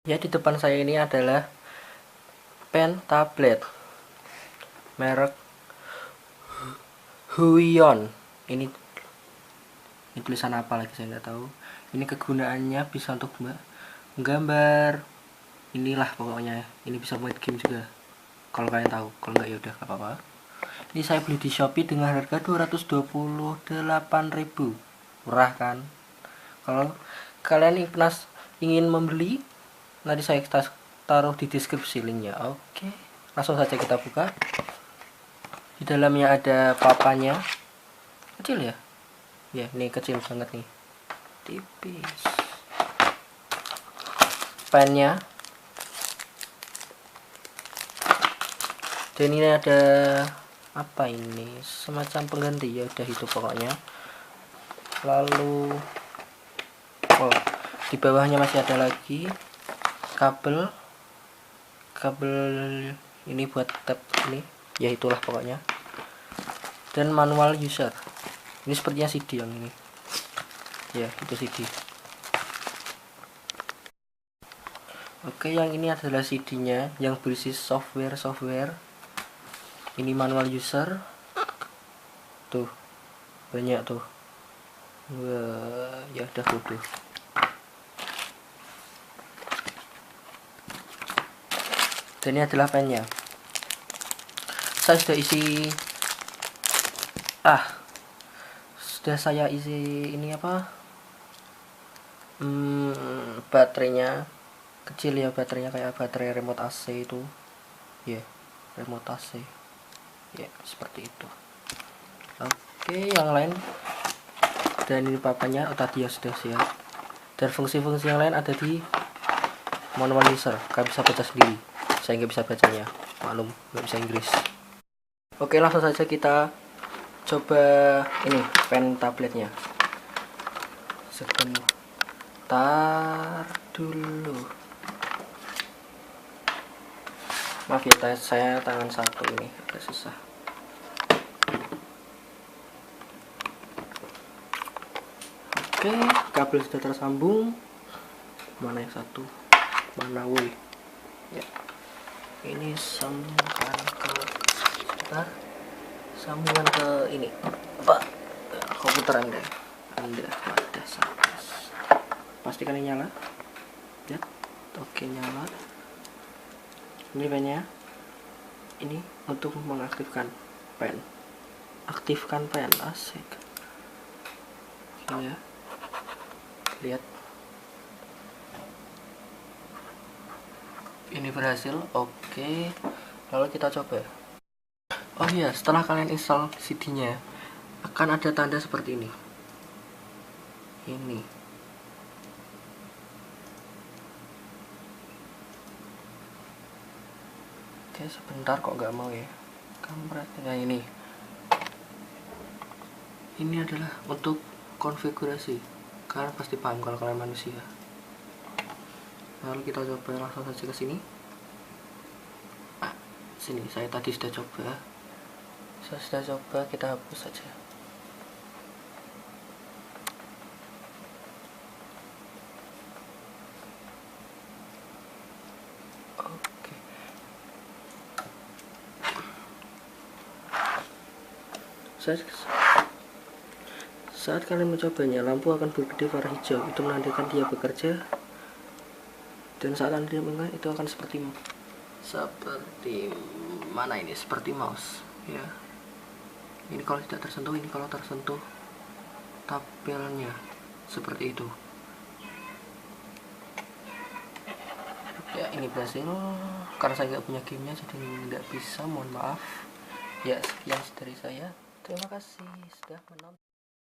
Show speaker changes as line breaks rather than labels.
Ya, di depan saya ini adalah pen tablet merek Huion. Ini tulisan apa lagi saya nggak tahu. Ini kegunaannya bisa untuk menggambar. Inilah pokoknya. Ini bisa buat game juga. Kalau kalian tahu, kalau nggak ya udah nggak apa-apa. Ini saya beli di Shopee dengan harga 228.000. Murah kan? Kalau kalian ingin membeli, nanti saya taruh di deskripsi linknya. Oke, langsung saja kita buka. Di dalamnya ada papanya. Kecil ya? Ya, ini kecil banget nih. Tipis. Pennya. Dan ini ada apa ini? Semacam pengganti ya, udah itu pokoknya. Lalu di bawahnya masih ada lagi kabel ini buat tab ini, ya itulah pokoknya. Dan manual user. Ini sepertinya CD yang ini. Ya, itu CD. Oke, yang ini adalah CD-nya yang berisi software. Ini manual user. Tuh. Banyak tuh. Wah, ya udah bodoh. Dan ini adalah pennya. Saya sudah saya isi ini apa? Baterainya kecil ya, baterainya kayak baterai remote AC itu. Ya, remote AC. Ya, seperti itu. Oke, yang lain. Dan ini papanya, tadi ya sudah siap. Dan fungsi-fungsi yang lain ada di manual user. Kalian bisa baca sendiri. Saya nggak bisa bacanya, maklum nggak bisa Inggris. Oke, langsung saja kita coba ini pen tabletnya. Sebentar dulu. Maaf ya, saya tangan satu ini agak susah. Oke, kabel sudah tersambung. Mana yang satu? Mana woi? Ya. Ini sambungan ke ini. Apa? Komputer Anda pada saat pastikan ini nyala. Ya. Oke, nyala. Ini pennya. Ini untuk mengaktifkan pen. Aktifkan pen, asik. Ini ya. Lihat. Ini berhasil. Oke. Lalu kita coba. Oh iya, setelah kalian install CD-nya, akan ada tanda seperti ini. Ini. Oke, sebentar kok nggak mau ya. Kampret. Nah, ini. Ini adalah untuk konfigurasi. Kalian pasti paham kalau kalian manusia. Lalu kita coba langsung saja ke sini. Sini, saya tadi sudah coba. Kita hapus saja. Oke. Saat kalian mencobanya, lampu akan berkedip warna hijau. Itu menandakan dia bekerja. Dan saat Anda mengenai, itu akan seperti mana ini? Seperti mouse, ya. Ini kalau tidak tersentuh, ini kalau tersentuh tabelnya seperti itu. Ya, ini berhasil. Karena saya nggak punya gamenya, jadi nggak bisa. Mohon maaf. Ya, sekian dari saya. Terima kasih sudah menonton.